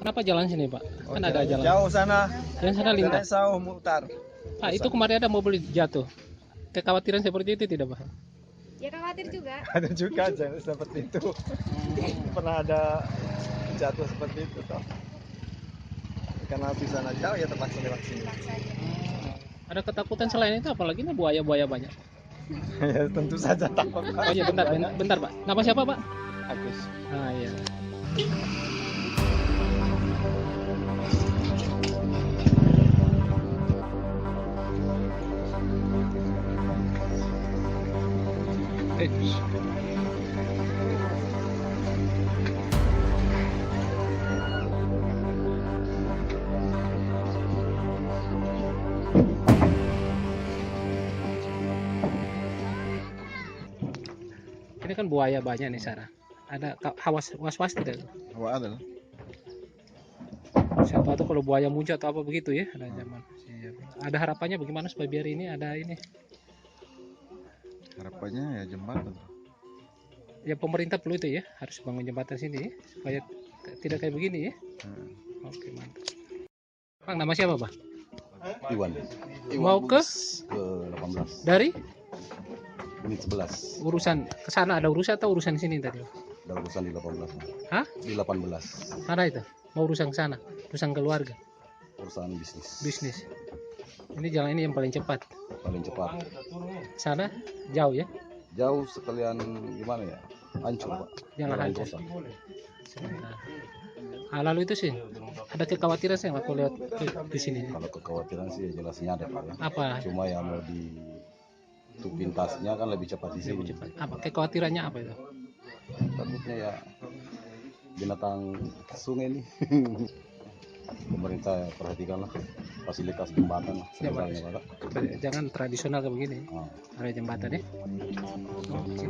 Kenapa jalan sini, Pak? Kan ada jalan. Jauh sana. Yang sana lintas. Sauh mutar. Pak, itu kemarin ada mobil jatuh. Kekhawatiran seperti itu tidak, Pak? Ya khawatir juga. Ada juga seperti itu. Pernah ada jatuh seperti itu toh. Karena di sana jauh ya terpaksa lewat sini. Ada ketakutan selain itu apalagi ini buaya-buaya banyak. Ya tentu saja takut. Oh iya bentar Pak. Nama siapa Pak? Agus. Ah iya. Ini kan buaya banyak nih Sarah. Ada was-was tidak? Ada. Siapa tahu kalau buaya muncul atau apa begitu ya? Ada zaman. Ada harapannya bagaimana supaya biar ini ada ini? Harapannya ya jembatan. Ya pemerintah perlu itu ya, harus bangun jembatan sini ya, supaya tidak kayak begini ya. Oke mantap. Bang, nama siapa Bang? Iwan. Mau ke 18. dari Menit 11. urusan ke sana, ada urusan atau urusan di sini tadi? Ada urusan di 18. Hah? Di 18. Sana itu mau urusan ke sana, urusan keluarga, Urusan bisnis. bisnis. Ini jalan ini yang paling cepat. Paling cepat. Sana jauh ya, Jauh sekalian gimana ya? Hancur, Pak. jangan Jalan hancur. rusak. Lalu itu sih ada kekhawatiran sih waktu lewat di sini. Kalau kekhawatiran sih jelasnya ada, Pak ya. Apa? Cuma yang mau itu pintasnya kan lebih cepat di sini. Apa kekhawatirannya apa itu? Takutnya ya binatang sungai ini. Pemerintah perhatikanlah fasilitas jembatan Ya, Pak. sebenarnya, Pak. Jangan tradisional kayak begini. Ah. Ada jembatan ya. Oke.